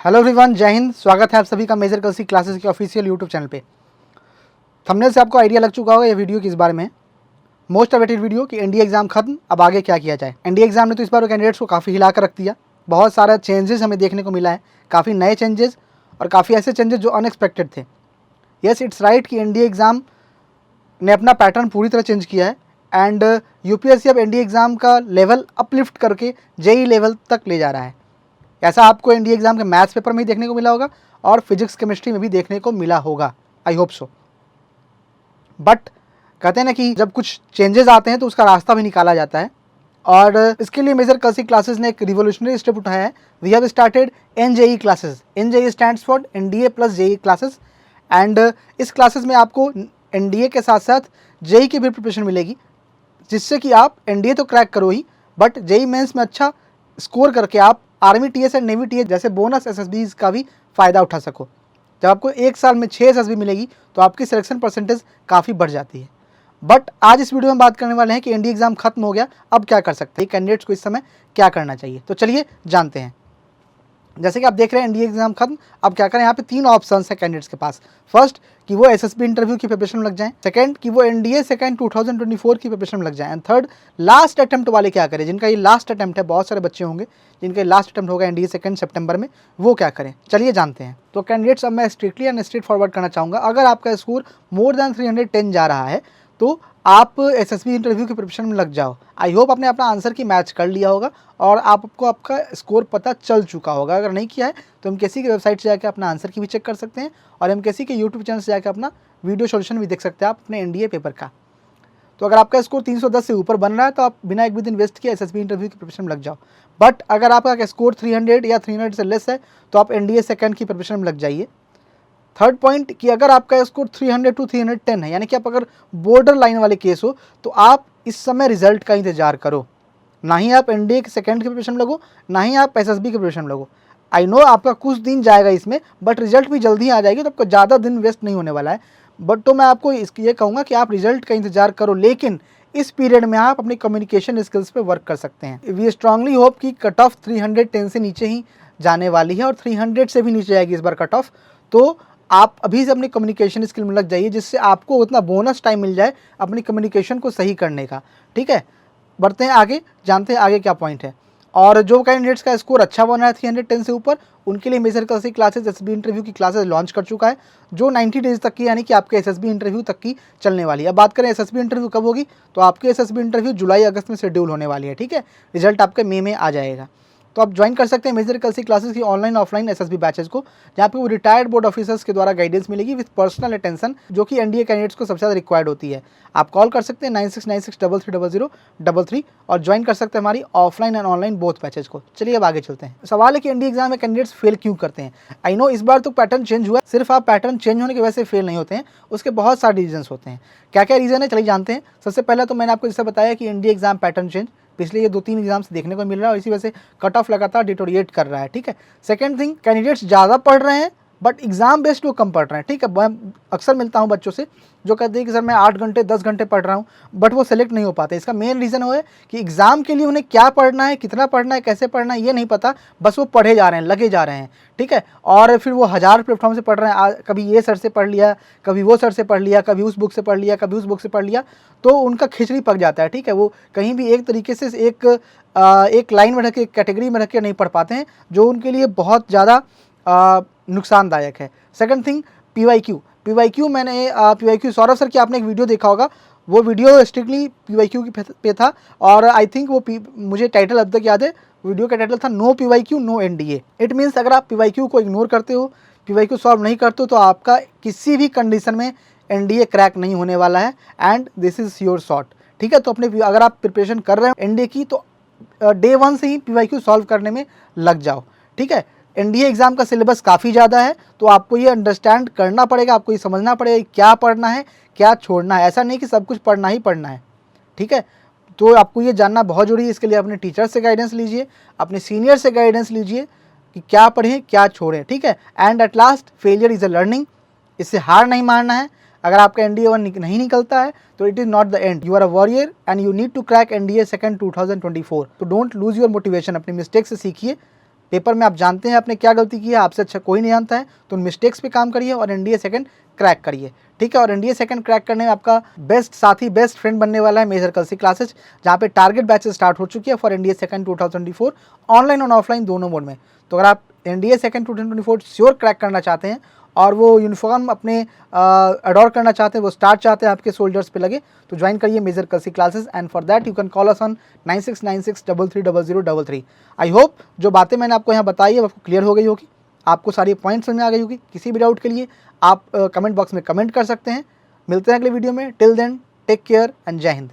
Hello everyone, जय हिंद। स्वागत है आप सभी का मेजर कलसी क्लासेस के ऑफिशियल यूट्यूब चैनल पे। थंबनेल से आपको आइडिया लग चुका होगा ये वीडियो किस बारे में। मोस्ट अवेटेड वीडियो कि एनडीए एग्जाम खत्म, अब आगे क्या किया जाए। एनडीए एग्जाम ने तो इस बार कैंडिडेट्स को काफ़ी हिला कर रख दिया। बहुत सारा चेंजेस हमें देखने को मिला है, काफ़ी नए चेंजेस और काफ़ी ऐसे चेंजेस जो अनएक्सपेक्टेड थे। येस, इट्स राइट कि एनडीए एग्जाम ने अपना पैटर्न पूरी तरह चेंज किया है एंड यूपीएससी अब एनडीए एग्जाम का लेवल अपलिफ्ट करके जेई लेवल तक ले जा रहा है। ऐसा आपको एनडीए एग्जाम के मैथ्स पेपर में ही देखने को मिला होगा और फिजिक्स केमिस्ट्री में भी देखने को मिला होगा। I hope so. बट कहते हैं ना कि जब कुछ चेंजेस आते हैं तो उसका रास्ता भी निकाला जाता है और इसके लिए मेजर कलसी क्लासेस ने एक रिवोल्यूशनरी स्टेप उठाया है। We have started NJE classes. NJE stands for NDA plus JE classes and इस क्लासेस में आपको एनडीए के साथ साथ जेई की भी प्रिपरेशन मिलेगी, जिससे कि आप एनडीए तो क्रैक करो ही बट जेई मेंस में अच्छा स्कोर करके आप army TS and navy TS जैसे बोनस एसएसबीज का भी फ़ायदा उठा सको। जब आपको एक साल में 6 एसएसबी मिलेगी तो आपकी सिलेक्शन परसेंटेज काफ़ी बढ़ जाती है। बट आज इस वीडियो में बात करने वाले हैं कि एनडीए एग्जाम खत्म हो गया, अब क्या कर सकते हैं, कैंडिडेट्स को इस समय क्या करना चाहिए। तो चलिए जानते हैं। जैसे कि आप देख रहे हैं एनडीए एग्जाम खत्म, अब क्या करें। यहाँ पे 3 ऑप्शंस है कैंडिडेट्स के पास। फर्स्ट कि वो एसएसबी इंटरव्यू की प्रिपरेशन में लग जाएं, सेकंड कि वो एनडीए सेकंड 2024 की प्रिपरेशन में लग जाएं एंड थर्ड लास्ट अटेम्प्ट वाले क्या करें। जिनका ये लास्ट अटेम्प्ट है, बहुत सारे बच्चे होंगे जिनका लास्ट अटेम्प्ट होगा एनडीए सेकंड सितंबर में, वो क्या करें। चलिए जानते हैं। तो कैंडिडेट्स अब मैं स्ट्रिक्टली एंड स्ट्रेट फॉरवर्ड करना चाहूँगा, अगर आपका स्कोर मोर देन 310 जा रहा है तो आप एसएसबी इंटरव्यू की प्रिपरेशन में लग जाओ। आई होप आपने अपना आंसर की मैच कर लिया होगा और आपको आपका स्कोर पता चल चुका होगा। अगर नहीं किया है तो एमकेसी की वेबसाइट से जाकर अपना आंसर की भी चेक कर सकते हैं और एमकेसी के यूट्यूब चैनल से जाकर अपना वीडियो सॉल्यूशन भी देख सकते हैं आप अपने एनडीए पेपर का। तो अगर आपका स्कोर 310 से ऊपर बन रहा है तो आप बिना एक भी दिन वेस्ट किए एसएसबी इंटरव्यू की प्रिपरेशन में लग जाओ। बट अगर आपका स्कोर 300 या 300 से लेस है तो आप एनडीए सेकंड की प्रिपरेशन में लग जाइए। थर्ड पॉइंट कि अगर आपका स्कोर 300 टू 310 है, यानी कि आप अगर बॉर्डर लाइन वाले केस हो, तो आप इस समय रिजल्ट का इंतजार करो। ना ही आप एनडीए के सेकंड की प्रिपरेशन में लगो, ना ही आप एसएसबी की प्रिपरेशन में लगो। आई नो आपका कुछ दिन जाएगा इसमें, बट रिजल्ट भी जल्दी आ जाएगी, तो आपको ज़्यादा दिन वेस्ट नहीं होने वाला है। बट तो मैं आपको ये कहूँगा कि आप रिजल्ट का इंतजार करो, लेकिन इस पीरियड में आप अपनी कम्युनिकेशन स्किल्स पे वर्क कर सकते हैं। वी स्ट्रांगली होप कि कट ऑफ 310 से नीचे ही जाने वाली है और 300 से भी नीचे जाएगी इस बार कट ऑफ। तो आप अभी से अपनी कम्युनिकेशन स्किल में लग जाइए, जिससे आपको उतना बोनस टाइम मिल जाए अपनी कम्युनिकेशन को सही करने का। ठीक है, बढ़ते हैं आगे, जानते हैं आगे क्या पॉइंट है। और जो कैंडिडेट्स का स्कोर अच्छा बना है 310 से ऊपर, उनके लिए major Kalsi classes SSB interview की क्लासेस लॉन्च कर चुका है, जो 90 डेज तक की, यानी कि आपके एसएसबी इंटरव्यू तक की चलने वाली है। अब बात करें एसएसबी इंटरव्यू कब होगी, तो आपके एसएसबी इंटरव्यू जुलाई अगस्त में शेड्यूल होने वाली है। ठीक है, रिजल्ट आपके मई में आ जाएगा। तो आप ज्वाइन कर सकते हैं मेजर कलसी क्लासेस की ऑनलाइन ऑफलाइन एसएसबी बैचेस को, जहाँ पे वो रिटायर्ड बोर्ड ऑफिसर्स के द्वारा गाइडेंस मिलेगी विद पर्सनल अटेंशन, जो कि एनडीए कैंडिडेट्स को सबसे ज़्यादा रिक्वायर्ड होती है। आप कॉल कर सकते हैं 9696330033 और ज्वाइन कर सकते हैं हमारी offline and online both batches को। चलिए अब आगे चलते हैं। सवाल है कि एनडीए एग्जाम में कैंडिडेट्स फेल क्यों करते हैं। आई नो इस बार तो पैटर्न चेंज हुआ है, सिर्फ आप पैटर्न चेंज होने की वजह से फेल नहीं होते हैं, उसके बहुत सारे रीजन्स होते हैं। क्या क्या रीज़न है चलिए जानते हैं। सबसे पहले तो मैंने आपको जैसे बताया कि एनडीए एग्जाम पैटर्न चेंज पिछले ये 2-3 एग्जाम से देखने को मिल रहा है और इसी वजह से कट ऑफ लगातार डिटोरिएट कर रहा है। ठीक है, सेकंड थिंग, कैंडिडेट्स ज़्यादा पढ़ रहे हैं बट एग्जाम बेस्ड वो कम पढ़ रहे हैं। ठीक है, मैं अक्सर मिलता हूँ बच्चों से जो कहते हैं कि सर मैं 8 घंटे 10 घंटे पढ़ रहा हूँ, बट वो सेलेक्ट नहीं हो पाते। इसका मेन रीज़न वो है कि एग्जाम के लिए उन्हें क्या पढ़ना है, कितना पढ़ना है, कैसे पढ़ना है, ये नहीं पता, बस वो पढ़े जा रहे हैं, लगे जा रहे हैं। ठीक है, और फिर वो 1000 प्लेटफॉर्म से पढ़ रहे हैं, कभी ये सर से पढ़ लिया, कभी वो सर से पढ़ लिया, कभी उस बुक से पढ़ लिया, कभी उस बुक से पढ़ लिया, तो उनका खिचड़ी पक जाता है। ठीक है, वो कहीं भी एक तरीके से एक लाइन में रख के, कैटेगरी में रख के नहीं पढ़ पाते हैं, जो उनके लिए बहुत ज़्यादा नुकसानदायक है। सेकंड थिंग, पीवाईक्यू मैंने पीवाईक्यू सौरभ सर की आपने एक वीडियो देखा होगा, वो वीडियो स्ट्रिक्टली पीवाईक्यू की पे था और आई थिंक वो मुझे टाइटल अब तक याद है, वीडियो का टाइटल था no PYQ no NDA. It means अगर आप पीवाईक्यू को इग्नोर करते हो, पीवाईक्यू सॉल्व नहीं करते हो, तो आपका किसी भी कंडीशन में एनडीए क्रैक नहीं होने वाला है and this is your shot. ठीक है, तो अपने अगर आप प्रिपरेशन कर रहे हो एनडीए की तो डे 1 से ही पीवाईक्यू सॉल्व करने में लग जाओ। ठीक है, एनडीए एग्जाम का सिलेबस काफ़ी ज़्यादा है, तो आपको ये अंडरस्टैंड करना पड़ेगा, आपको ये समझना पड़ेगा क्या पढ़ना है क्या छोड़ना है। ऐसा नहीं कि सब कुछ पढ़ना ही पढ़ना है। ठीक है, तो आपको ये जानना बहुत ज़रूरी है। इसके लिए अपने टीचर से गाइडेंस लीजिए, अपने सीनियर से गाइडेंस लीजिए कि क्या पढ़ें क्या छोड़ें। ठीक है, and at last failure is a learning, इससे हार नहीं मानना है। अगर आपका एनडीए 1 नहीं निकलता है तो it is not the end, you are a warrior and you need to crack NDA second 2024। तो डोंट लूज योर मोटिवेशन, अपनी मिस्टेक से सीखिए, पेपर में आप जानते हैं आपने क्या गलती की है, आपसे अच्छा कोई नहीं जानता है, तो उन मिस्टेक्स पे काम करिए और एनडीए सेकंड क्रैक करिए, ठीक है। और एनडीए सेकंड क्रैक करने में आपका बेस्ट साथी, बेस्ट फ्रेंड बनने वाला है मेजर कलसी क्लासेज, जहाँ पे टारगेट बैचेस स्टार्ट हो चुकी है फॉर एनडीए सेकंड 2024 ऑनलाइन और ऑफलाइन दोनों मोड में। तो अगर आप एनडीए सेकंड 2024 श्योर क्रैक करना चाहते हैं और वो यूनिफॉर्म अपने अडॉर करना चाहते हैं, वो स्टार चाहते हैं आपके सोल्जर्स पे लगे, तो ज्वाइन करिए major Kalsi classes and for that you can call us on 9696330033। I hope जो बातें मैंने आपको यहाँ बताई है वो आपको क्लियर हो गई होगी, आपको सारी पॉइंट्स समझ में आ गई होगी। किसी भी डाउट के लिए आप कमेंट बॉक्स में कमेंट कर सकते हैं। मिलते हैं अगले वीडियो में, till then take care and जय हिंद।